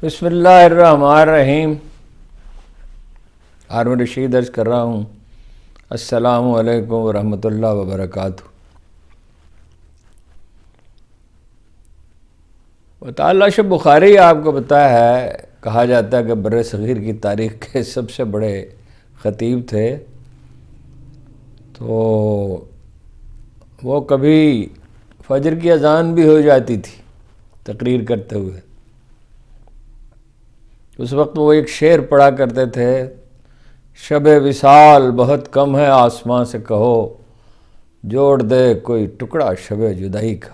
بسم اللہ الرحمن الرحیم۔ ہارون رشید عرض کر رہا ہوں، السلام علیکم ورحمۃ اللہ وبرکاتہ۔ مطالعہ شب بخاری آپ کو پتہ ہے، کہا جاتا ہے کہ بر صغیر کی تاریخ کے سب سے بڑے خطیب تھے۔ تو وہ کبھی فجر کی اذان بھی ہو جاتی تھی تقریر کرتے ہوئے، اس وقت وہ ایک شعر پڑھا کرتے تھے، شب وصال بہت کم ہے آسماں سے کہو، جوڑ دے کوئی ٹکڑا شب جدائی کا۔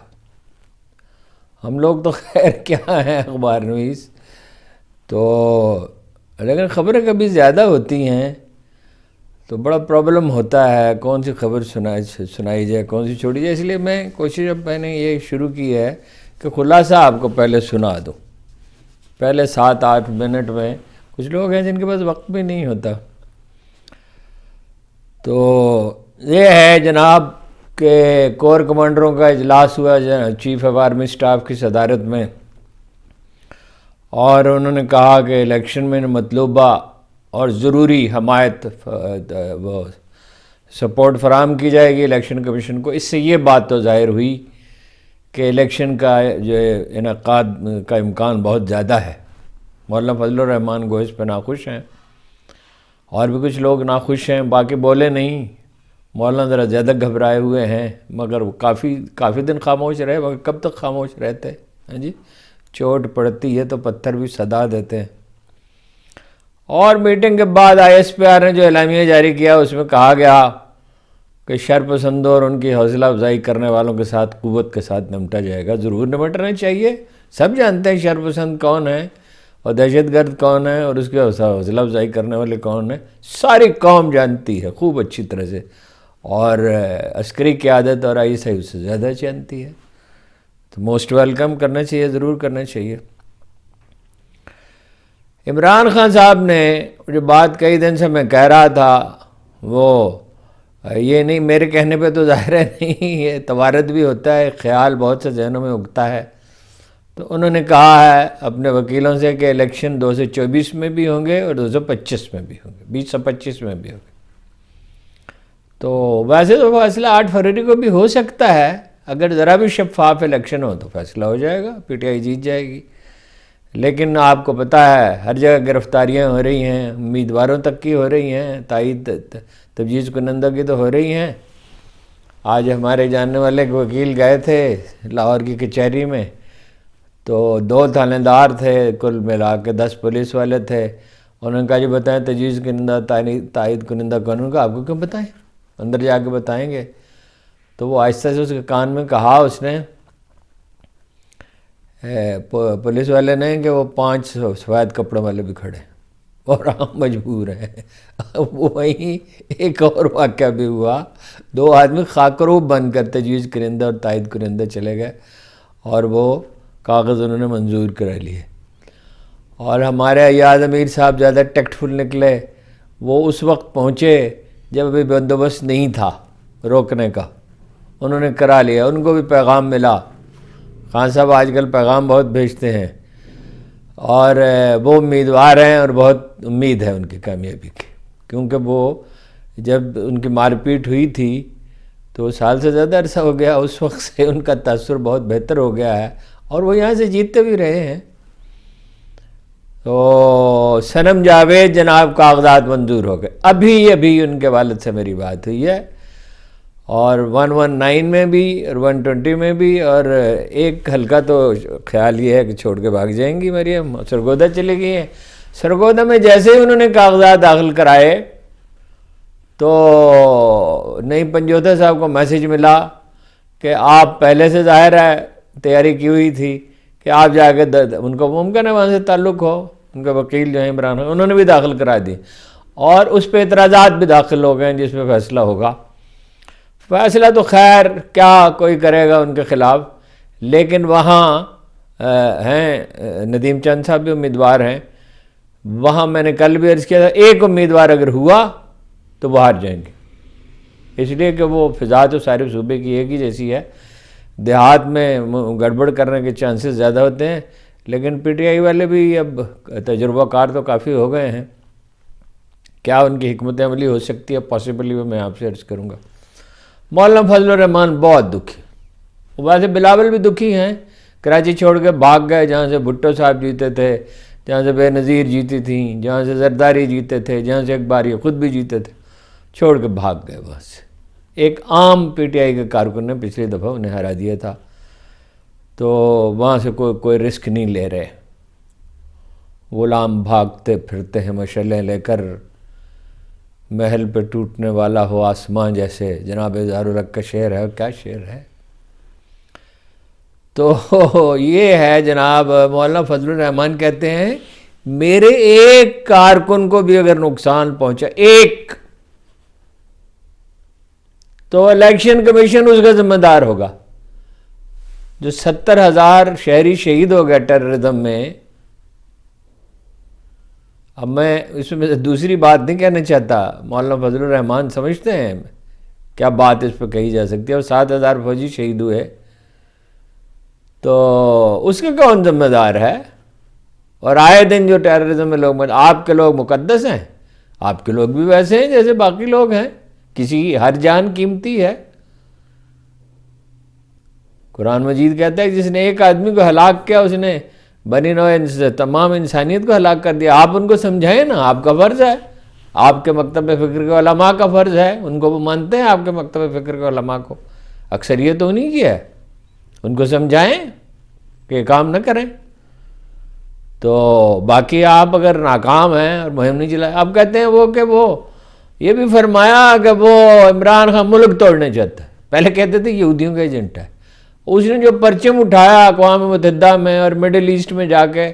ہم لوگ تو خیر کیا ہیں اخبار نویس، تو لیکن خبریں کبھی زیادہ ہوتی ہیں تو بڑا پرابلم ہوتا ہے، کون سی خبر سنائی جائے، کون سی چھوڑی جائے۔ اس لیے میں نے یہ شروع کی ہے کہ خلاصہ آپ کو پہلے سنا دوں، پہلے 7-8 منٹ میں۔ کچھ لوگ ہیں جن کے پاس وقت بھی نہیں ہوتا۔ تو یہ ہے جناب کہ کور کمانڈروں کا اجلاس ہوا چیف آف آرمی سٹاف کی صدارت میں، اور انہوں نے کہا کہ الیکشن میں مطلوبہ اور ضروری حمایت وہ سپورٹ فراہم کی جائے گی الیکشن کمیشن کو۔ اس سے یہ بات تو ظاہر ہوئی کہ الیکشن کا جو انعقاد کا امکان بہت زیادہ ہے۔ مولانا فضل الرحمان گو اس پہ ناخوش ہیں، اور بھی کچھ لوگ ناخوش ہیں، باقی بولے نہیں۔ مولانا ذرا زیادہ گھبرائے ہوئے ہیں، مگر وہ کافی دن خاموش رہے، مگر کب تک خاموش رہتے ہیں جی؟ چوٹ پڑتی ہے تو پتھر بھی صدا دیتے ہیں۔ اور میٹنگ کے بعد آئی ایس پی آر نے جو اعلامیہ جاری کیا، اس میں کہا گیا کہ شر پسندوں اور ان کی حوصلہ افزائی کرنے والوں کے ساتھ قوت کے ساتھ نمٹا جائے گا۔ ضرور نمٹنا چاہیے، سب جانتے ہیں شر پسند کون ہے اور دہشت گرد کون ہے اور اس کے حوصلہ افزائی کرنے والے کون ہیں، ساری قوم جانتی ہے خوب اچھی طرح سے، اور عسکری قیادت اور آئی ایس آئی اس سے زیادہ جانتی ہے۔ تو موسٹ ویلکم کرنا چاہیے، ضرور کرنا چاہیے۔ عمران خان صاحب نے جو بات کئی دن سے میں کہہ رہا تھا، وہ یہ نہیں میرے کہنے پہ تو ظاہر ہے نہیں، یہ توارد بھی ہوتا ہے، خیال بہت سے ذہنوں میں اگتا ہے۔ تو انہوں نے کہا ہے اپنے وکیلوں سے کہ الیکشن 2024 میں بھی ہوں گے اور 2025 میں بھی ہوں گے، 2025 میں بھی ہوں گے۔ تو ویسے تو فیصلہ 8 فروری کو بھی ہو سکتا ہے، اگر ذرا بھی شفاف الیکشن ہو تو فیصلہ ہو جائے گا، پی ٹی آئی جیت جائے گی۔ لیکن آپ کو پتہ ہے ہر جگہ گرفتاریاں ہو رہی ہیں، امیدواروں تک کی ہو رہی ہیں، تائید تجویز کنندہ کی تو ہو رہی ہیں۔ آج ہمارے جاننے والے ایک وکیل گئے تھے لاہور کی کچہری میں، تو 2 تھانے دار تھے، کل ملا کے 10 پولیس والے تھے۔ انہوں نے کہا جی بتائیں تجویز کنندہ تائید کنندہ قانون کا آپ کو کیوں بتائیں، اندر جا کے بتائیں گے۔ تو وہ آہستہ سے اس کے کان میں کہا اس نے، پولیس والے نے، کہ وہ 5 سفید کپڑوں والے بھی کھڑے اور ہم مجبور ہیں۔ وہیں ایک اور واقعہ بھی ہوا، 2 آدمی خاکروب بن کر تجویز کنندہ اور تائید کنندہ چلے گئے، اور وہ کاغذ انہوں نے منظور کرا لیے۔ اور ہمارے ایاز امیر صاحب زیادہ ٹیکٹفل نکلے، وہ اس وقت پہنچے جب ابھی بندوبست نہیں تھا روکنے کا، انہوں نے کرا لیا، ان کو بھی پیغام ملا۔ خان صاحب آج کل پیغام بہت بھیجتے ہیں، اور وہ امیدوار ہیں اور بہت امید ہے ان کی کامیابی کی، کیونکہ وہ جب ان کی مار پیٹ ہوئی تھی تو سال سے زیادہ عرصہ ہو گیا، اس وقت سے ان کا تاثر بہت بہتر ہو گیا ہے، اور وہ یہاں سے جیتتے بھی رہے ہیں۔ تو صنم جاوید جناب کاغذات منظور ہو گئے، ابھی ان کے والد سے میری بات ہوئی ہے، اور 119 میں بھی اور 120 میں بھی، اور ایک حلقہ تو خیال یہ ہے کہ چھوڑ کے بھاگ جائیں گی مریم، سرگودا چلی گئی ہیں۔ سرگودا میں جیسے ہی انہوں نے کاغذات داخل کرائے تو نئی پنجوتا صاحب کو میسیج ملا کہ آپ پہلے سے ظاہر ہے تیاری کی ہوئی تھی کہ آپ جا کے ان کو ممکن ہے وہاں سے تعلق ہو، ان کا وکیل جو ہے عمران خان، انہوں نے بھی داخل کرا دی، اور اس پہ اعتراضات بھی داخل ہو گئے جس پہ فیصلہ ہوگا۔ فیصلہ تو خیر کیا کوئی کرے گا ان کے خلاف، لیکن وہاں ہیں ندیم چند صاحب بھی امیدوار ہیں، وہاں میں نے کل بھی عرض کیا تھا ایک امیدوار اگر ہوا تو وہ ہار جائیں گے، اس لیے کہ وہ فضا تو سارے صوبے کی ایک ہی جیسی ہے، دیہات میں گڑبڑ کرنے کے چانسز زیادہ ہوتے ہیں، لیکن پی ٹی آئی والے بھی اب تجربہ کار تو کافی ہو گئے ہیں، کیا ان کی حکمت عملی ہو سکتی ہے پاسبلی وہ میں آپ سے عرض کروں گا۔ مولانا فضل الرحمان بہت دکھی، ویسے بلاول بھی دکھی ہیں، کراچی چھوڑ کے بھاگ گئے جہاں سے بھٹو صاحب جیتے تھے، جہاں سے بے نظیر جیتی تھیں، جہاں سے زرداری جیتے تھے، جہاں سے اقبال یہ خود بھی جیتے تھے، چھوڑ کے بھاگ گئے وہاں سے۔ ایک عام پی ٹی آئی کے کارکن نے پچھلی دفعہ انہیں ہرا دیا تھا، تو وہاں سے کوئی رسک نہیں لے رہے۔ غلام بھاگتے پھرتے ہیں مشعلیں لے کر، محل پہ ٹوٹنے والا ہو آسمان جیسے، جناب اظہار الحق کا شعر ہے، کیا شعر ہے۔ تو یہ ہے جناب، مولانا فضل الرحمان کہتے ہیں میرے ایک کارکن کو بھی اگر نقصان پہنچا ایک، تو الیکشن کمیشن اس کا ذمہ دار ہوگا۔ جو 70,000 شہری شہید ہو گئے ٹیررزم میں۔ اب میں اس میں دوسری بات نہیں کہنا چاہتا، مولانا فضل الرحمان سمجھتے ہیں کیا بات اس پہ کہی جا سکتی ہے، اور 7,000 فوجی شہید ہوئے، تو اس کے کون ذمہ دار ہے؟ اور آئے دن جو ٹیررزم میں لوگ، آپ کے لوگ مقدس ہیں، آپ کے لوگ بھی ویسے ہیں جیسے باقی لوگ ہیں، کسی ہر جان قیمتی ہے۔ قرآن مجید کہتا ہے جس نے ایک آدمی کو ہلاک کیا اس نے بنی نوع تمام انسانیت کو ہلاک کر دیا۔ آپ ان کو سمجھائیں نا، آپ کا فرض ہے، آپ کے مکتب فکر کے علماء کا فرض ہے، ان کو وہ مانتے ہیں آپ کے مکتب فکر کے علماء کو، اکثریت تو انہیں کی ہے، ان کو سمجھائیں کہ یہ کام نہ کریں۔ تو باقی آپ اگر ناکام ہیں اور مہم نہیں چلائے، آپ کہتے ہیں وہ یہ بھی فرمایا کہ وہ عمران خان ملک توڑنے چاہتا ہے، پہلے کہتے تھے یہودیوں کا ایجنٹ ہے، اس نے جو پرچم اٹھایا اقوام متحدہ میں اور مڈل ایسٹ میں جا کے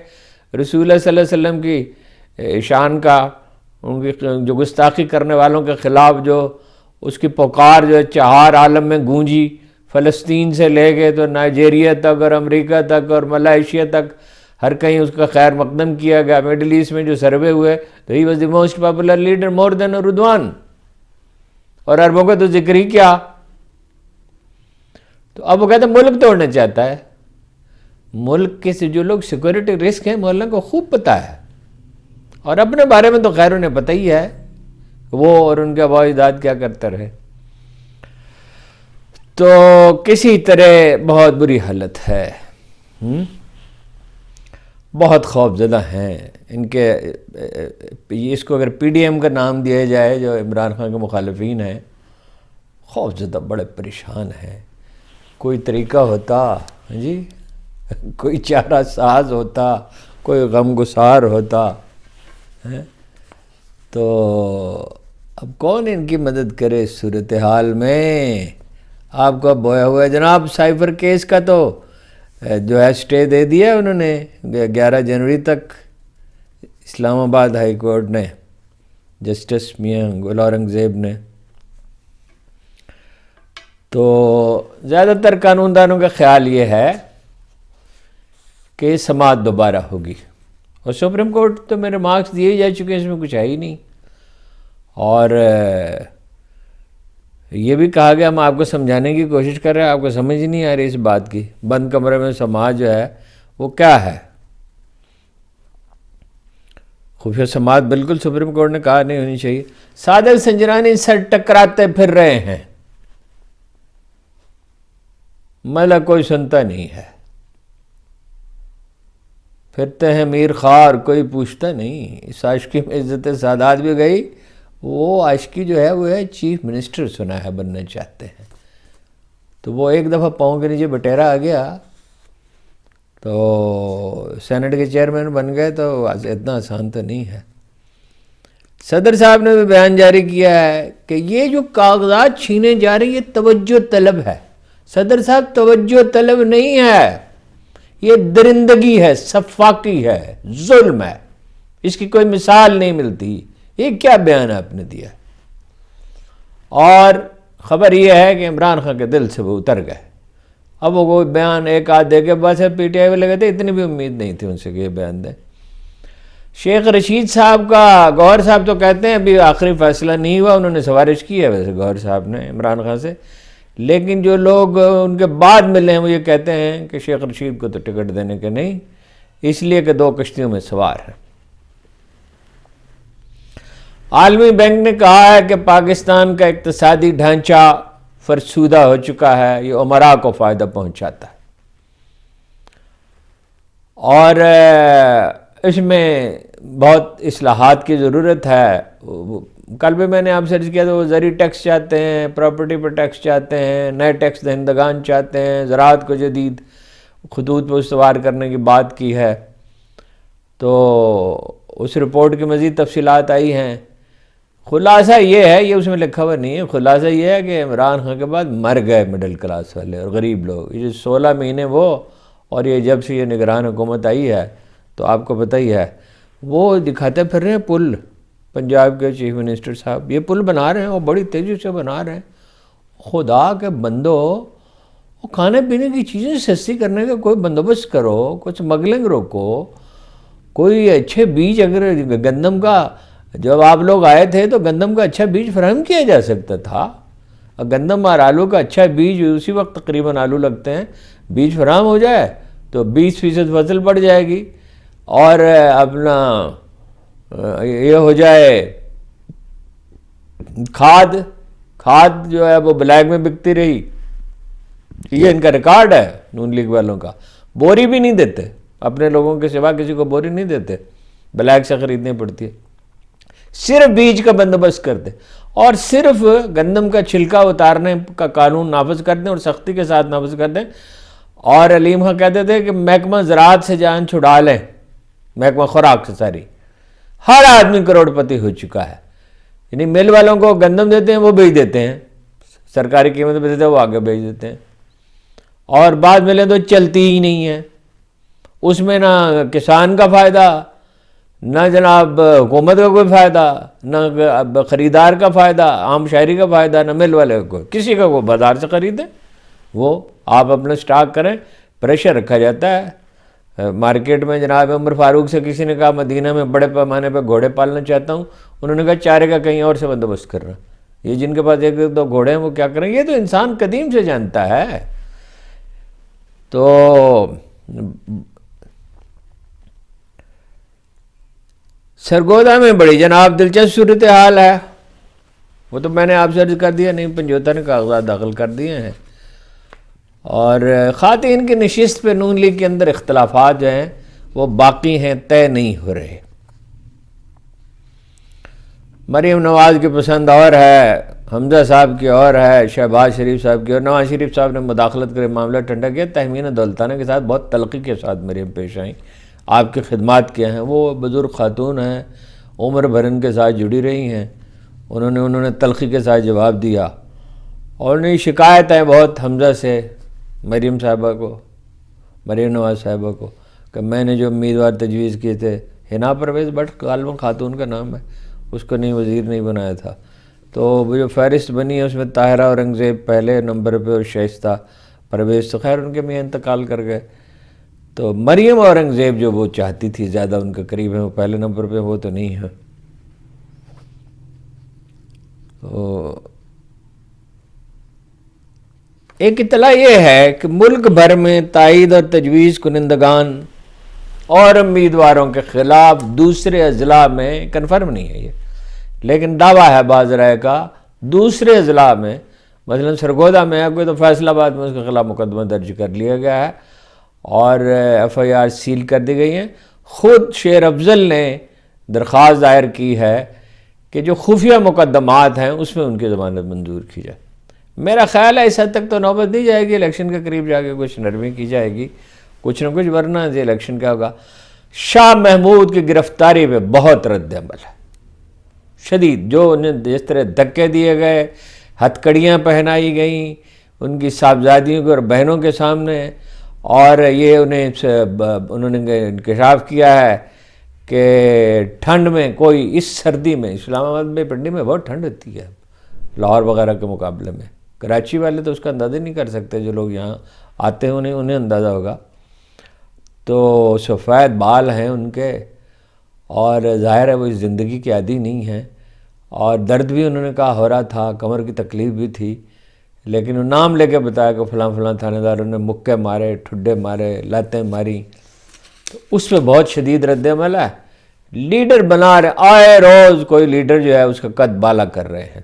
رسول اللہ صلی اللہ علیہ وسلم کی شان کا، ان کی جو گستاخی کرنے والوں کے خلاف جو اس کی پکار جو چہار عالم میں گونجی، فلسطین سے لے گئے تو نائجیریا تک اور امریکہ تک اور ملائیشیا تک ہر کہیں اس کا خیر مقدم کیا گیا۔ مڈل ایسٹ میں جو سروے ہوئے تو he was the most popular leader more than Erdogan, اور عربوں کا تو ذکر ہی کیا۔ تو اب وہ کہتے ہیں ملک توڑنا چاہتا ہے۔ ملک کے سے جو لوگ سیکورٹی رسک ہیں مولانا کو خوب پتہ ہے، اور اپنے بارے میں تو خیر انہیں پتہ ہی ہے وہ اور ان کے آباء و اجداد کیا کرتے رہے۔ تو کسی طرح بہت بری حالت ہے، بہت خوف زدہ ہیں ان کے۔ اس کو اگر پی ڈی ایم کا نام دیا جائے جو عمران خان کے مخالفین ہیں، خوف زدہ بڑے پریشان ہیں۔ کوئی طریقہ ہوتا جی، کوئی چارہ ساز ہوتا، کوئی غم گسار ہوتا، تو اب کون ان کی مدد کرے اس صورتحال میں؟ آپ کو اب بویا ہوا ہے جناب، سائفر کیس کا تو جو ہے سٹے دے دیا انہوں نے 11 جنوری تک، اسلام آباد ہائی کورٹ نے، جسٹس میاں گل اورنگزیب نے۔ تو زیادہ تر قانون دانوں کا خیال یہ ہے کہ سماعت دوبارہ ہوگی، اور سپریم کورٹ تو میرے مارکس دیے جا چکے ہیں، اس میں کچھ ہے ہی نہیں۔ اور یہ بھی کہا گیا ہم آپ کو سمجھانے کی کوشش کر رہے ہیں، آپ کو سمجھ نہیں آ رہی اس بات کی، بند کمرے میں سماعت جو ہے وہ کیا ہے؟ خفیہ سماعت بالکل سپریم کورٹ نے کہا نہیں ہونی چاہیے۔ صادق سنجرانی سر ٹکراتے پھر رہے ہیں، مطلب کوئی سنتا نہیں ہے، پھرتے ہیں میر خار کوئی پوچھتا نہیں۔ اس عاشقی میں عزت سادات بھی گئی، وہ عاشقی جو ہے وہ ہے چیف منسٹر سنا ہے بننا چاہتے ہیں، تو وہ ایک دفعہ پاؤں کے نیچے بٹیرا آ گیا تو سینٹ کے چیئرمین بن گئے، تو اتنا آسان تو نہیں ہے۔ صدر صاحب نے بھی بیان جاری کیا ہے کہ یہ جو کاغذات چھینے جا رہے ہیں یہ توجہ طلب ہے۔ صدر صاحب توجہ طلب نہیں ہے، یہ درندگی ہے، صفاقی ہے، ظلم ہے، اس کی کوئی مثال نہیں ملتی۔ یہ کیا بیان آپ نے دیا؟ اور خبر یہ ہے کہ عمران خان کے دل سے وہ اتر گئے۔ اب وہ کوئی بیان ایک آدھ دے کے بس ہے، پی ٹی آئی والے کہتے اتنی بھی امید نہیں تھی ان سے کہ یہ بیان دیں۔ شیخ رشید صاحب کا، گوہر صاحب تو کہتے ہیں ابھی آخری فیصلہ نہیں ہوا، انہوں نے سفارش کی ہے ویسے گوہر صاحب نے عمران خان سے، لیکن جو لوگ ان کے بعد ملے ہیں وہ یہ کہتے ہیں کہ شیخ رشید کو تو ٹکٹ دینے کے نہیں، اس لیے کہ 2 کشتیوں میں سوار ہیں۔ عالمی بینک نے کہا ہے کہ پاکستان کا اقتصادی ڈھانچہ فرسودہ ہو چکا ہے، یہ امراء کو فائدہ پہنچاتا ہے، اور اس میں بہت اصلاحات کی ضرورت ہے۔ کل بھی میں نے آپ سے عرض کیا تو وہ زرعی ٹیکس چاہتے ہیں، پراپرٹی پر ٹیکس چاہتے ہیں، نئے ٹیکس دہندگان چاہتے ہیں، زراعت کو جدید خطوط پر استوار کرنے کی بات کی ہے۔ تو اس رپورٹ کی مزید تفصیلات آئی ہیں۔ خلاصہ یہ ہے، یہ اس میں لکھا ہوا نہیں ہے، خلاصہ یہ ہے کہ عمران خان کے بعد مر گئے مڈل کلاس والے اور غریب لوگ۔ یہ 16 مہینے وہ، اور یہ جب سے یہ نگران حکومت آئی ہے تو آپ کو پتہ ہی ہے، وہ دکھاتے پھر رہے ہیں پل۔ پنجاب کے چیف منسٹر صاحب یہ پل بنا رہے ہیں اور بڑی تیزی سے بنا رہے ہیں۔ خدا کے بندو، وہ کھانے پینے کی چیزیں سستی کرنے کا کوئی بندوبست کرو، کچھ اسمگلنگ روکو، کوئی اچھے بیج، اگر گندم کا، جب آپ لوگ آئے تھے تو گندم کا اچھا بیج فراہم کیا جا سکتا تھا۔ گندم اور آلو کا اچھا بیج، اسی وقت تقریباً آلو لگتے ہیں، بیج فراہم ہو جائے تو 20% فصل بڑھ جائے گی، اور اپنا یہ ہو جائے کھاد جو ہے وہ بلیک میں بکتی رہی۔ یہ ان کا ریکارڈ ہے نون لیگ والوں کا۔ بوری بھی نہیں دیتے، اپنے لوگوں کے سوا کسی کو بوری نہیں دیتے، بلیک سے خریدنی پڑتی ہے۔ صرف بیج کا بندوبست کر دیں اور صرف گندم کا چھلکا اتارنے کا قانون نافذ کر دیں اور سختی کے ساتھ نافذ کر دیں۔ اور علیم خان کہتے تھے کہ محکمہ زراعت سے جان چھڑا لیں، محکمہ خوراک سے، ساری ہر آدمی کروڑ پتی ہو چکا ہے۔ یعنی مل والوں کو گندم دیتے ہیں، وہ بیچ دیتے ہیں، سرکاری قیمت پہ دیتے ہیں، وہ آگے بیچ دیتے ہیں، اور بعد ملیں تو چلتی ہی نہیں ہے۔ اس میں نہ کسان کا فائدہ، نہ جناب حکومت کا کوئی فائدہ، نہ خریدار کا فائدہ، عام شہری کا فائدہ، نہ مل والے کو، کسی کا وہ بازار سے خریدے، وہ آپ اپنا سٹاک کریں۔ پریشر رکھا جاتا ہے مارکیٹ میں۔ جناب عمر فاروق سے کسی نے کہا مدینہ میں بڑے پیمانے پہ گھوڑے پالنا چاہتا ہوں، انہوں نے کہا چارے کا کہیں اور سے بندوبست کر رہا۔ یہ جن کے پاس 1-2 گھوڑے ہیں وہ کیا کریں؟ یہ تو انسان قدیم سے جانتا ہے۔ تو سرگودا میں بڑی جناب دلچسپ صورتحال ہے، وہ تو میں نے آپ سے عرض کر دیا، نہیں پنجوتا نے کاغذات داخل کر دیے ہیں، اور خواتین کی نشست پہ نون لیگ کے اندر اختلافات جو ہیں وہ باقی ہیں، طے نہیں ہو رہے۔ مریم نواز کی پسند اور ہے، حمزہ صاحب کی اور ہے، شہباز شریف صاحب کی اور۔ نواز شریف صاحب نے مداخلت کر معاملہ ٹھنڈا کیا۔ تہمینہ دولتانہ کے ساتھ بہت تلخی کے ساتھ مریم پیش آئیں، آپ کی خدمات کیا ہیں، وہ بزرگ خاتون ہیں، عمر بھر ان کے ساتھ جڑی رہی ہیں، انہوں نے تلخی کے ساتھ جواب دیا، اور انہیں شکایت ہے بہت حمزہ سے، مریم صاحبہ کو، مریم نواز صاحبہ کو، کہ میں نے جو امیدوار تجویز کیے تھے، حنا پرویز بٹ غالباً خاتون کا نام ہے، اس کو نہیں وزیر نہیں بنایا تھا، تو وہ جو فہرست بنی ہے اس میں طاہرہ اورنگزیب پہلے نمبر پہ اور شائستہ پرویز، تو خیر ان کے میاں انتقال کر گئے، تو مریم اورنگزیب جو وہ چاہتی تھی زیادہ ان کے قریب ہیں، وہ پہلے نمبر پہ، وہ تو نہیں ہے۔ تو ایک اطلاع یہ ہے کہ ملک بھر میں تائید اور تجویز کنندگان اور امیدواروں کے خلاف دوسرے اضلاع میں، کنفرم نہیں ہے یہ لیکن دعویٰ ہے بعض رائے کا، دوسرے اضلاع میں مثلا سرگودا میں ہے کوئی، تو فیصل آباد میں اس کے خلاف مقدمہ درج کر لیا گیا ہے اور FIR سیل کر دی گئی ہیں۔ خود شیر افضل نے درخواست دائر کی ہے کہ جو خفیہ مقدمات ہیں اس میں ان کی ضمانت منظور کی جائے۔ میرا خیال ہے اس حد تک تو نوبت دی جائے گی، الیکشن کے قریب جا کے کچھ نرمی کی جائے گی، کچھ نہ کچھ، ورنہ یہ الیکشن کیا ہوگا۔ شاہ محمود کی گرفتاری پہ بہت رد عمل ہے شدید، جو انہیں جس طرح دھکے دیے گئے، ہتھکڑیاں پہنائی گئیں ان کی صاحبزادیوں کے اور بہنوں کے سامنے، اور یہ انہوں نے انکشاف کیا ہے کہ ٹھنڈ میں کوئی، اس سردی میں اسلام آباد میں پنڈی میں بہت ٹھنڈ ہوتی ہے لاہور وغیرہ کے مقابلے میں، کراچی والے تو اس کا اندازہ نہیں کر سکتے، جو لوگ یہاں آتے ہیں انہیں اندازہ ہوگا۔ تو سفید بال ہیں ان کے، اور ظاہر ہے وہ اس زندگی کے عادی نہیں ہیں، اور درد بھی انہوں نے کہا ہو رہا تھا، کمر کی تکلیف بھی تھی، لیکن وہ نام لے کے بتایا کہ فلاں فلاں تھانے داروں نے مکے مارے، ٹھڈے مارے، لاتیں ماری، تو اس پہ بہت شدید رد عمل ہے. لیڈر بنا رہے, آئے روز کوئی لیڈر جو ہے اس کا قد بالا کر رہے ہیں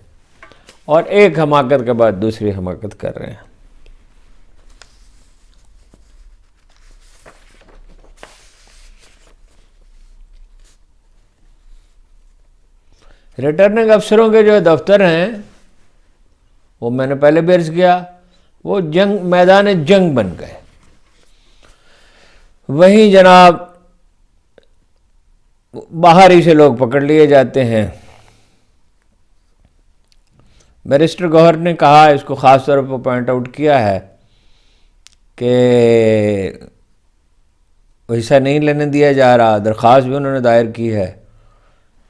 اور ایک حماقت کے بعد دوسری حماقت کر رہے ہیں. ریٹرننگ افسروں کے جو دفتر ہیں وہ میں نے پہلے بھی عرض کیا, وہ میدان جنگ بن گئے. وہیں جناب باہر ہی سے لوگ پکڑ لیے جاتے ہیں. بیرسٹر گوہر نے کہا, اس کو خاص طور پر پوائنٹ آؤٹ کیا ہے کہ حصہ نہیں لینے دیا جا رہا, درخواست بھی انہوں نے دائر کی ہے.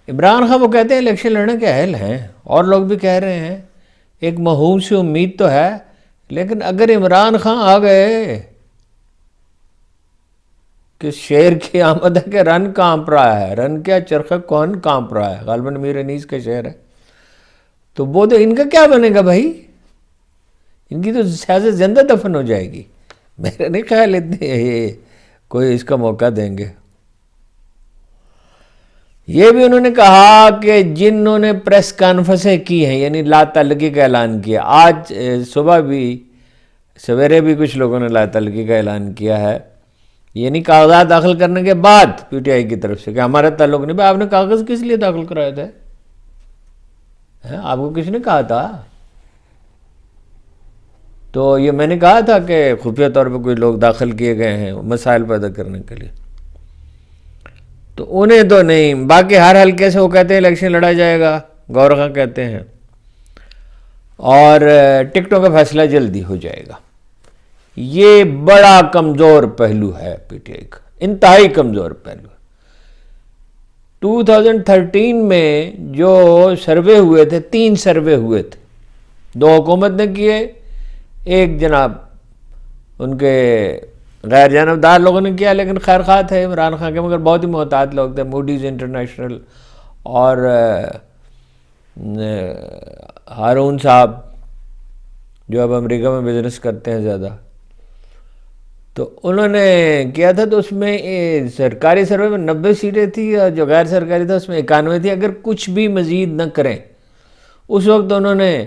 عمران خان وہ کہتے ہیں الیکشن لڑنے کے اہل ہیں, اور لوگ بھی کہہ رہے ہیں, ایک موہوم سی امید تو ہے, لیکن اگر عمران خان آ گئے کہ شیر کی آمد ہے کہ رن کانپ رہا ہے, رن کیا چرخہ کون کانپ رہا ہے, غالباً میر انیس کا شعر ہے, تو وہ تو ان کا کیا بنے گا بھائی, ان کی تو سیاست زندہ دفن ہو جائے گی. میرا نہیں خیال اتنے کوئی اس کا موقع دیں گے. یہ بھی انہوں نے کہا کہ جنہوں نے پریس کانفرنسیں کی ہیں, یعنی لا تعلقی کا اعلان کیا, آج صبح بھی سویرے بھی کچھ لوگوں نے لا تعلقی کا اعلان کیا ہے, یعنی کاغذات داخل کرنے کے بعد پی ٹی آئی کی طرف سے کہ ہمارا تعلق نہیں. بھائی آپ نے کاغذ کس لیے داخل کرائے تھے, آپ کو کس نے کہا تھا؟ تو یہ میں نے کہا تھا کہ خفیہ طور پہ کوئی لوگ داخل کیے گئے ہیں مسائل پیدا کرنے کے لیے, تو انہیں تو نہیں. باقی ہر حلقے سے وہ کہتے ہیں الیکشن لڑا جائے گا, گور خان کہتے ہیں, اور ٹکٹوں کا فیصلہ جلدی ہو جائے گا. یہ بڑا کمزور پہلو ہے پی ٹی آئی کا, انتہائی کمزور پہلو. 2013 میں جو سروے ہوئے تھے, 3 سروے ہوئے تھے, 2 حکومت نے کیے, ایک جناب ان کے غیر جانبدار لوگوں نے کیا, لیکن خیر خواہ تھے عمران خان کے, مگر بہت ہی محتاط لوگ تھے, موڈیز انٹرنیشنل اور ہارون صاحب جو اب امریکہ میں بزنس کرتے ہیں زیادہ, تو انہوں نے کیا تھا. تو اس میں سرکاری سروے میں 90 سیٹیں تھیں اور جو غیر سرکاری تھا اس میں 91 تھی. اگر کچھ بھی مزید نہ کریں, اس وقت انہوں نے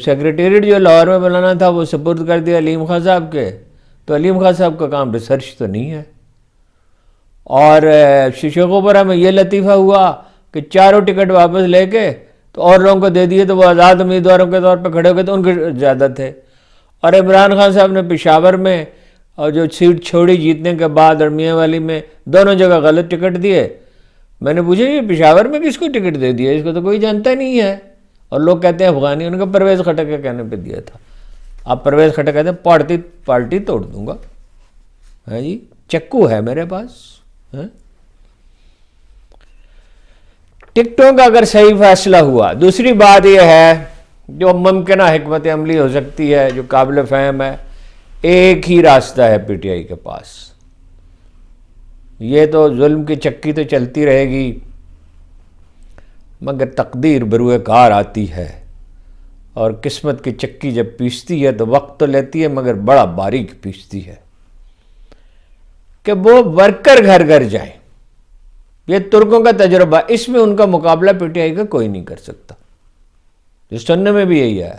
سیکریٹریٹ جو لاہور میں بنانا تھا وہ سپرد کر دیا علیم خان صاحب کے. تو علیم خان صاحب کا کام ریسرچ تو نہیں ہے. اور شیخوپورہ میں یہ لطیفہ ہوا کہ 4 ٹکٹ واپس لے کے تو اور لوگوں کو دے دیے, تو وہ آزاد امیدواروں کے طور پہ کھڑے ہو گئے, تو ان کے زیادہ تھے. اور عمران خان صاحب نے پشاور میں اور جو سیٹ چھوڑی جیتنے کے بعد اور میاں والی میں, دونوں جگہ غلط ٹکٹ دیے. میں نے پوچھا یہ پشاور میں کس کو ٹکٹ دے دیا, اس کو تو کوئی جانتا نہیں ہے, اور لوگ کہتے ہیں افغانی. ان کو پرویز خٹک کے کہنے پہ دیا تھا. آپ پرویز خٹک کہتے ہیں پارٹی توڑ دوں گا, ہاں جی چکو ہے میرے پاس. ٹکٹوں کا اگر صحیح فیصلہ ہوا, دوسری بات یہ ہے جو ممکنہ حکمت عملی ہو سکتی ہے, جو قابل فہم ہے, ایک ہی راستہ ہے پی ٹی آئی کے پاس. یہ تو ظلم کی چکی تو چلتی رہے گی, مگر تقدیر بروئے کار آتی ہے, اور قسمت کی چکی جب پیستی ہے تو وقت تو لیتی ہے مگر بڑا باریک پیستی ہے, کہ وہ ورکر گھر گھر جائیں. یہ ترکوں کا تجربہ, اس میں ان کا مقابلہ پی ٹی آئی کا کوئی نہیں کر سکتا. جو سننے میں بھی یہی ہے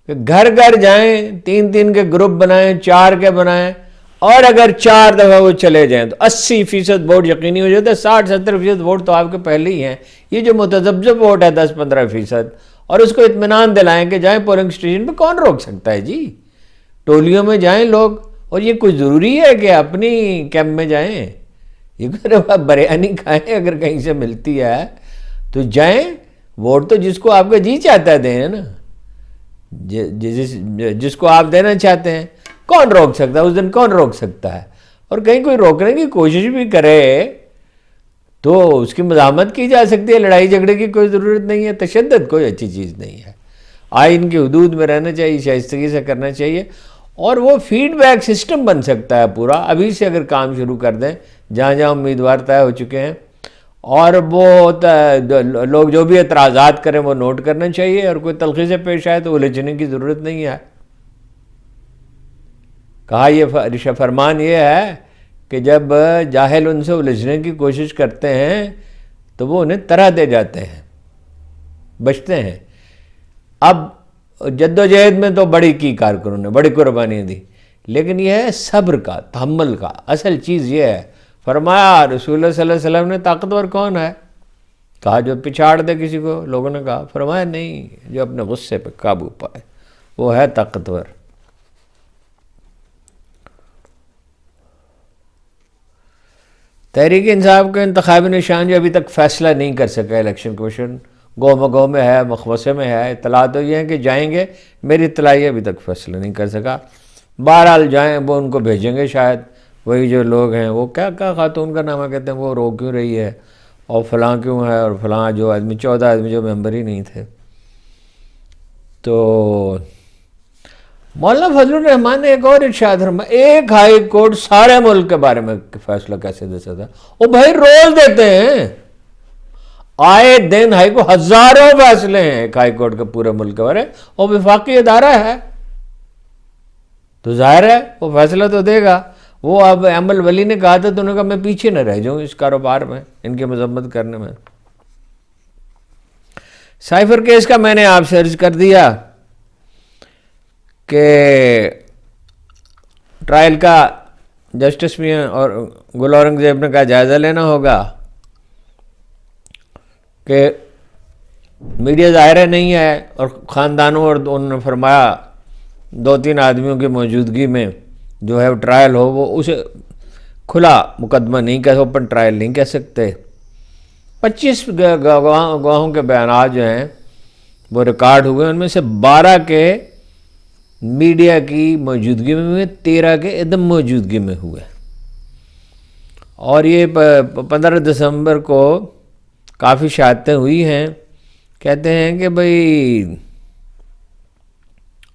کہ گھر گھر جائیں, 3 کے گروپ بنائیں, 4 کے بنائیں, اور اگر 4 دفعہ وہ چلے جائیں تو 80% ووٹ یقینی ہو جاتا ہے. 60-70% ووٹ تو آپ کے پہلے ہی ہیں. یہ جو متذبذب ووٹ ہے 10-15%, اور اس کو اطمینان دلائیں کہ جائیں پولنگ اسٹیشن پہ, کون روک سکتا ہے جی. ٹولیوں میں جائیں لوگ, اور یہ کوئی ضروری ہے کہ اپنی کیمپ میں جائیں. یہ بریانی کھائیں اگر کہیں سے ملتی ہے تو جائیں. ووٹ تو جس کو آپ کا جی چاہتا ہے دیں نا, جس کو آپ دینا چاہتے ہیں. کون روک سکتا ہے اس دن, کون روک سکتا ہے. اور کہیں کوئی روکنے کی کوشش بھی کرے تو اس کی مزاحمت کی جا سکتی ہے, لڑائی جھگڑے کی کوئی ضرورت نہیں ہے. تشدد کوئی اچھی چیز نہیں ہے. آئین کی حدود میں رہنا چاہیے, شائستگی سے کرنا چاہیے, اور وہ فیڈ بیک سسٹم بن سکتا ہے پورا. ابھی سے اگر کام شروع کر دیں جہاں جہاں امیدوار طے ہو چکے ہیں, اور وہ لوگ جو بھی اعتراضات کریں وہ نوٹ کرنا چاہیے, اور کوئی تلخی سے پیش آئے تو الجھنے کی ضرورت نہیں ہے. کہا یہ فرمان یہ ہے کہ جب جاہل ان سے الجھنے کی کوشش کرتے ہیں تو وہ انہیں طرح دے جاتے ہیں، بچتے ہیں۔ اب جد و جہد میں تو بڑی کی کارکنوں نے بڑی قربانیاں دی، لیکن یہ ہے صبر کا، تحمل کا۔ اصل چیز یہ ہے، فرمایا رسول اللہ صلی اللہ علیہ وسلم نے طاقتور کون ہے؟ کہا جو پچھاڑ دے کسی کو، لوگوں نے کہا، فرمایا نہیں، جو اپنے غصے پہ قابو پائے وہ ہے طاقتور۔ تحریک انصاف کا انتخابی نشان جو ابھی تک فیصلہ نہیں کر سکا الیکشن کمیشن، گو مگو میں ہے، مخمصے میں ہے، اطلاع تو یہ ہے کہ جائیں گے، میری اطلاع یہ ابھی تک فیصلہ نہیں کر سکا۔ بہرحال جائیں، وہ ان کو بھیجیں گے شاید، وہی جو لوگ ہیں، وہ کیا خاتون کا نامہ کہتے ہیں، وہ رو کیوں رہی ہے اور فلاں کیوں ہے، اور فلاں جو آدمی 14 آدمی جو ممبر ہی نہیں تھے۔ تو مولانا فضل الرحمان نے ایک اور ارشاد فرمایا، ایک ہائی کورٹ سارے ملک کے بارے میں فیصلہ کیسے دے سکتا؟ وہ بھائی روز دیتے ہیں، آئے دن ہائی کورٹ ہزاروں فیصلے ہیں ایک ہائی کورٹ کے پورے ملک کے بارے، اور وفاقی ادارہ ہے تو ظاہر ہے وہ فیصلہ تو دے گا۔ وہ اب احمد ولی نے کہا تھا، تو انہوں نے کہا میں پیچھے نہ رہ جاؤں اس کاروبار میں، ان کی مذمت کرنے میں۔ سائفر کیس کا میں نے آپ سے عرض کر دیا کہ ٹرائل کا جسٹس میاں اور گل اورنگزیب نے کہا جائزہ لینا ہوگا کہ میڈیا ظاہر نہیں ہے، اور خاندانوں، اور انہوں نے فرمایا 2-3 آدمیوں کی موجودگی میں جو ہے ٹرائل ہو، وہ اسے کھلا مقدمہ نہیں کہہ، اوپن ٹرائل نہیں کہہ سکتے۔ 25 گواہوں کے بیانات جو ہیں وہ ریکارڈ ہوئے، ان میں سے 12 کے میڈیا کی موجودگی میں ہوئے، 13 کے عدم موجودگی میں ہوئے، اور یہ 15 دسمبر کو کافی شہادتیں ہوئی ہیں۔ کہتے ہیں کہ بھئی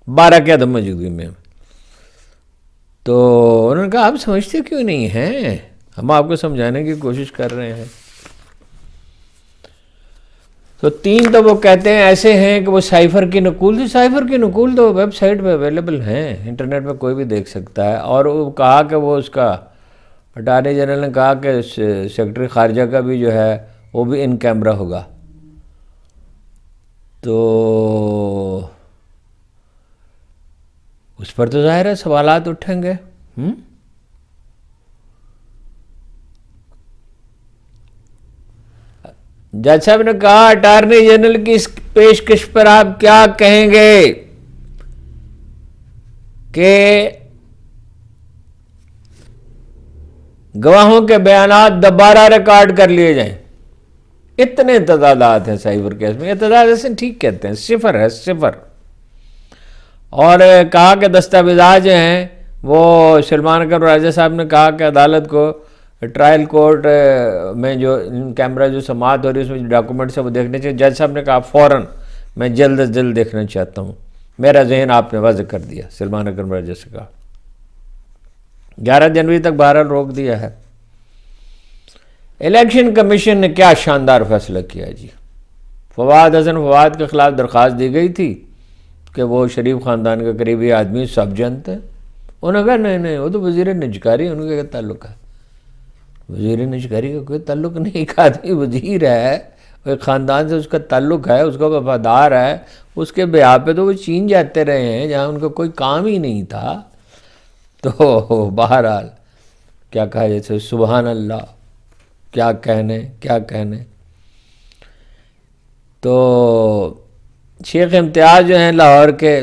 12 کے عدم موجودگی میں، تو انہوں نے کہا آپ سمجھتے کیوں نہیں ہیں، ہم آپ کو سمجھانے کی کوشش کر رہے ہیں۔ تو 3 تو وہ کہتے ہیں ایسے ہیں کہ وہ سائفر کی نقول تھی، سائفر کی نقول تو ویب سائٹ پہ اویلیبل ہیں، انٹرنیٹ پہ کوئی بھی دیکھ سکتا ہے۔ اور وہ کہا کہ وہ اس کا اٹارنی جنرل نے کہا کہ سیکرٹری خارجہ کا بھی جو ہے وہ بھی ان کیمرہ ہوگا، تو اس پر تو ظاہر ہے سوالات اٹھیں گے۔ جج صاحب نے کہا اٹارنی جنرل کی اس پیشکش پر آپ کیا کہیں گے کہ گواہوں کے بیانات دوبارہ ریکارڈ کر لیے جائیں؟ اتنے تعداد ہیں سائبر کیس میں، یہ تعداد ایسے ٹھیک کہتے ہیں، 0 ہے، 0۔ اور کہا کہ دستاویزات جو ہیں وہ سلمان اکرم راجہ صاحب نے کہا کہ عدالت کو ٹرائل کورٹ میں جو کیمرہ جو سماعت ہو رہی ہے اس میں جو ڈاکومنٹس ہیں وہ دیکھنے چاہیے۔ جج صاحب نے کہا فوراً میں جلد از جلد دیکھنا چاہتا ہوں، میرا ذہن آپ نے واضح کر دیا، سلمان اکرم راجہ سے کہا۔ 11 جنوری تک بہرحال روک دیا ہے۔ الیکشن کمیشن نے کیا شاندار فیصلہ کیا جی، فواد حسن فواد کے خلاف درخواست دی گئی تھی کہ وہ شریف خاندان کے قریبی آدمی سب جانتے ہیں، انہوں نے کہا نہیں وہ تو وزیر نجکاری، ان کا کیا تعلق ہے؟ وزیر نجکاری کا کوئی تعلق نہیں، ایک آدمی وزیر ہے، ایک خاندان سے اس کا تعلق ہے، اس کا وفادار ہے، اس کے بیاہ پہ تو وہ چین جاتے رہے ہیں جہاں ان کا کوئی کام ہی نہیں تھا۔ تو بہرحال کیا کہا جیسے سبحان اللہ، کیا کہنے۔ تو شیخ امتیاز جو ہیں لاہور کے،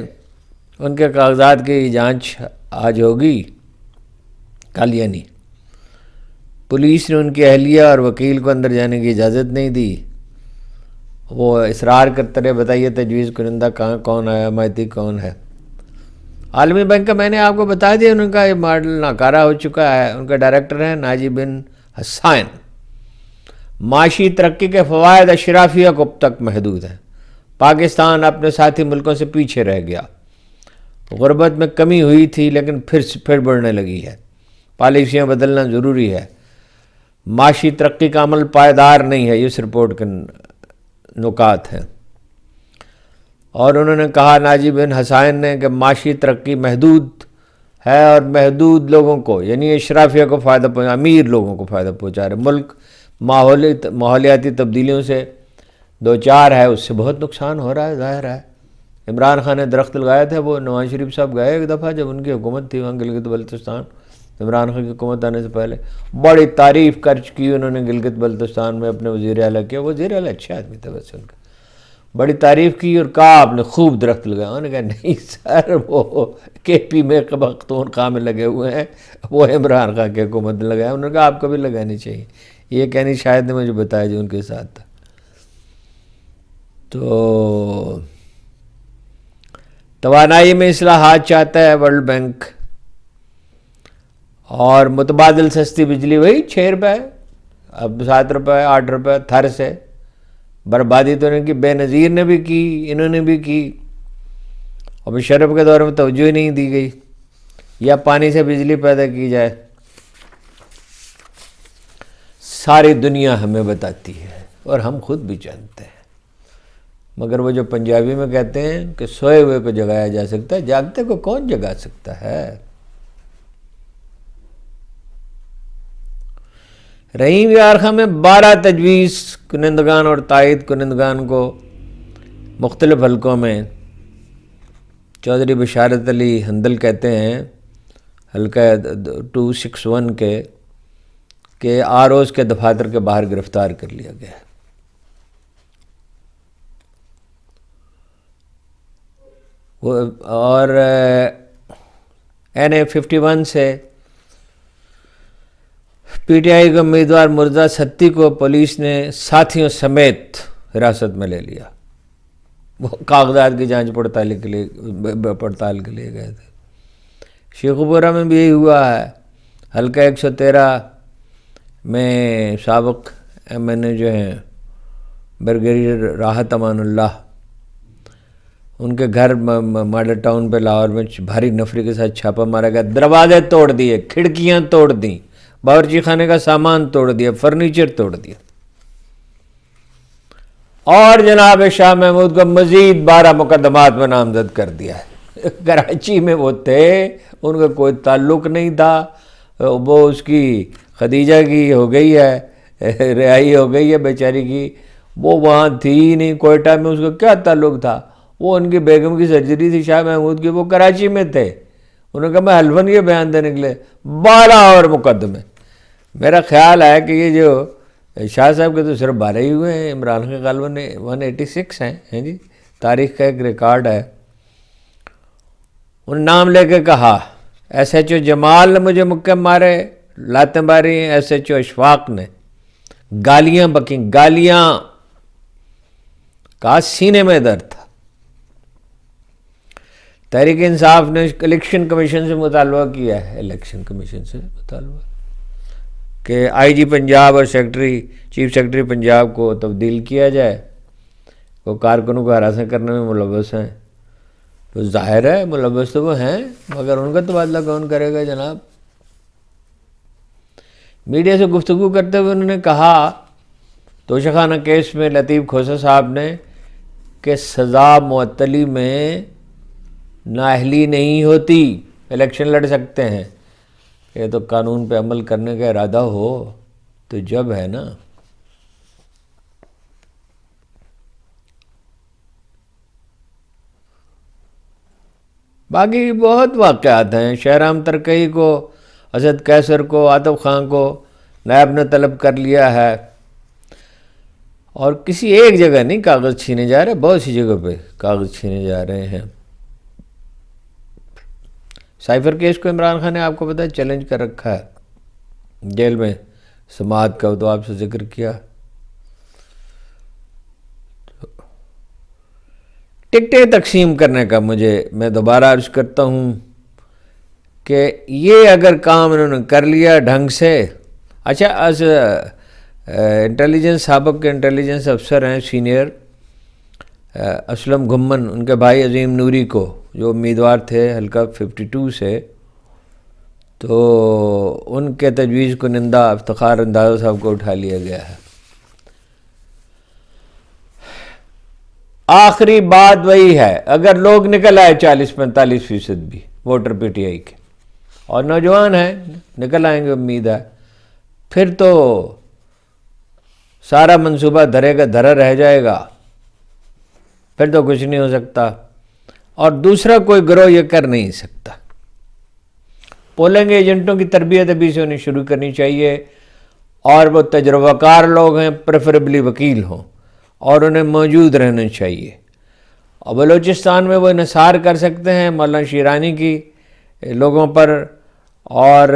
ان کے کاغذات کی جانچ آج ہوگی، کل یعنی۔ پولیس نے ان کی اہلیہ اور وکیل کو اندر جانے کی اجازت نہیں دی، وہ اصرار کرتے رہے بتائیے تجویز کنندہ کون ہے، حمایتی کون ہے۔ عالمی بینک کا میں نے آپ کو بتا دیا، ان کا یہ ماڈل ناکارہ ہو چکا ہے، ان کا ڈائریکٹر ہے ناجی بن حسین۔ معاشی ترقی کے فوائد اشرافیہ کو تک محدود ہیں، پاکستان اپنے ساتھی ملکوں سے پیچھے رہ گیا، غربت میں کمی ہوئی تھی لیکن پھر بڑھنے لگی ہے، پالیسیاں بدلنا ضروری ہے، معاشی ترقی کا عمل پائیدار نہیں ہے، اس رپورٹ کے نکات ہیں۔ اور انہوں نے کہا ناجی بن حسین نے کہ معاشی ترقی محدود ہے اور محدود لوگوں کو یعنی اشرافیہ کو فائدہ پہنچا، امیر لوگوں کو فائدہ پہنچا رہے. ملک ماحولیاتی تبدیلیوں سے دو چار ہے، اس سے بہت نقصان ہو رہا ہے، ظاہر ہے. عمران خان نے درخت لگایا تھا، وہ نواز شریف صاحب گئے ایک دفعہ جب ان کی حکومت تھی وہاں گلگت بلتستان، عمران خان کی حکومت آنے سے پہلے بڑی تعریف خرچ کی انہوں نے گلگت بلتستان میں اپنے وزیر اعلیٰ کیا. وزیر اعلیٰ اچھے آدمی تھے ویسے، ان کا بڑی تعریف کی اور کہا آپ نے خوب درخت لگایا. انہوں نے کہا نہیں سر، وہ کے پی میں پختونخوا میں لگے ہوئے ہیں، وہ عمران خان کی حکومت نے لگایا. انہوں نے کہا آپ کو بھی لگانی چاہیے. یہ کہنی شاید نے مجھے بتایا جو ان کے ساتھ تھا. تو توانائی میں اصلاحات چاہتا ہے ورلڈ بینک، اور متبادل سستی بجلی وہی 6 روپے، اب 7 روپے 8 روپے تھر سے. بربادی تو انہوں نے کی، بے نظیر نے بھی کی، انہوں نے بھی کی، اور مشرف کے دور میں توجہ ہی نہیں دی گئی. یا پانی سے بجلی پیدا کی جائے. ساری دنیا ہمیں بتاتی ہے اور ہم خود بھی جانتے ہیں، مگر وہ جو پنجابی میں کہتے ہیں کہ سوئے ہوئے کو جگایا جا سکتا ہے، جاگتے کو کون جگا سکتا ہے. رحیم یار خان میں 12 تجویز کنندگان اور تائید کنندگان کو مختلف حلقوں میں چودھری بشارت علی حندل کہتے ہیں حلقہ 261 کے کہ آروز کے دفاتر کے باہر گرفتار کر لیا گیا. اور NA51 سے پی ٹی آئی کے امیدوار مرزا ستی کو پولیس نے ساتھیوں سمیت حراست میں لے لیا. وہ کاغذات کی جانچ پڑتال کے لیے گئے تھے. شیخوپورہ میں بھی یہی ہوا ہے. حلقہ 113 میں سابق MNA جو ہیں بریگیڈیئر راحت امان اللہ، ان کے گھر ماڈل ٹاؤن پہ لاہور میں بھاری نفری کے ساتھ چھاپا مارا گیا. دروازے توڑ دیے، کھڑکیاں توڑ دیں، باورچی خانے کا سامان توڑ دیا، فرنیچر توڑ دیا. اور جناب شاہ محمود کو مزید 12 مقدمات میں نامزد کر دیا ہے. کراچی میں وہ تھے، ان کا کوئی تعلق نہیں تھا. وہ اس کی خدیجہ کی ہو گئی ہے، رہائی ہو گئی ہے بیچاری کی، وہ وہاں تھی ہی نہیں. کوئٹہ میں اس کا کیا تعلق تھا؟ وہ ان کی بیگم کی سرجری تھی شاہ محمود کی، وہ کراچی میں تھے. انہوں نے کہا میں حلفاً یہ بیان دینے کے لیے 12 اور مقدمے. میرا خیال ہے کہ یہ جو شاہ صاحب کے تو صرف 12 ہی ہوئے ہیں، عمران خان غالباً 186 ہیں جی، تاریخ کا ایک ریکارڈ ہے. ان نام لے کے کہا SHO جمال نے مجھے مکے مارے، لاتیں ماری SHO اشفاق نے، گالیاں بکیں، گالیاں، کہا سینے میں درد تھا. تحریک انصاف نے الیکشن کمیشن سے مطالبہ کیا ہے، الیکشن کمیشن سے مطالبہ کہ IG پنجاب اور چیف سیکرٹری پنجاب کو تبدیل کیا جائے. وہ کارکنوں کو ہراساں کرنے میں ملوث ہیں. تو ظاہر ہے ملوث تو وہ ہیں، مگر ان کا تبادلہ کون کرے گا جناب. میڈیا سے گفتگو کرتے ہوئے انہوں نے کہا توشہ خانہ کیس میں لطیف کھوسہ صاحب نے کہ سزا معطلی میں نااہلی نہیں ہوتی، الیکشن لڑ سکتے ہیں. یہ تو قانون پہ عمل کرنے کا ارادہ ہو تو جب ہے نا. باقی بہت واقعات ہیں. شہرام ترکئی کو، اسد قیصر کو، عاطف خان کو نائب نے طلب کر لیا ہے. اور کسی ایک جگہ نہیں کاغذ چھینے جا رہے، بہت سی جگہ پہ کاغذ چھینے جا رہے ہیں. سائفر کیس کو عمران خان نے آپ کو پتہ ہے چیلنج کر رکھا ہے جیل میں، سماعت کا تو آپ سے ذکر کیا. ٹکٹیں تقسیم کرنے کا میں دوبارہ عرض کرتا ہوں کہ یہ اگر کام انہوں نے کر لیا ڈھنگ سے. اچھا انٹیلیجنس، سابق کے انٹیلیجنس افسر ہیں سینئر، اسلم گھمن، ان کے بھائی عظیم نوری کو جو امیدوار تھے حلقہ 52 سے، تو ان کے تجویز کنندہ افتخار اندازہ صاحب کو اٹھا لیا گیا ہے. آخری بات وہی ہے، اگر لوگ نکل آئے 40-45% بھی ووٹر PTI کے، اور نوجوان ہیں، نکل آئیں گے امید ہے. پھر تو سارا منصوبہ دھرے کا دھرا رہ جائے گا، پھر تو کچھ نہیں ہو سکتا، اور دوسرا کوئی گروہ یہ کر نہیں سکتا. پولنگ ایجنٹوں کی تربیت ابھی سے انہیں شروع کرنی چاہیے، اور وہ تجربہ کار لوگ ہیں، پریفریبلی وکیل ہوں، اور انہیں موجود رہنا چاہیے. اور بلوچستان میں وہ انحصار کر سکتے ہیں مولانا شیرانی کی لوگوں پر، اور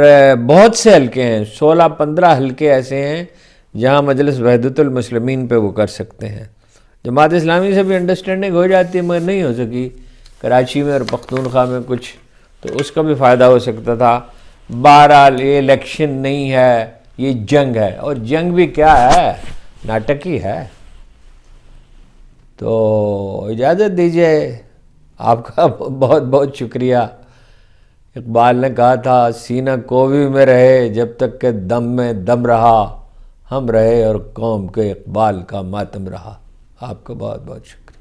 بہت سے حلقے ہیں، 16-15 حلقے ایسے ہیں جہاں مجلس وحدت المسلمین پہ وہ کر سکتے ہیں. جماعت اسلامی سے بھی انڈرسٹینڈنگ ہو جاتی ہے، مگر نہیں ہو سکی کراچی میں اور پختونخوا میں کچھ، تو اس کا بھی فائدہ ہو سکتا تھا. بہرحال یہ الیکشن نہیں ہے، یہ جنگ ہے، اور جنگ بھی کیا ہے، ناٹک ہی ہے. تو اجازت دیجیے. آپ کا بہت بہت شکریہ. اقبال نے کہا تھا سینہ کوبی میں رہے جب تک کہ دم میں دم رہا، ہم رہے اور قوم کے اقبال کا ماتم رہا. آپ کا بہت بہت شکریہ.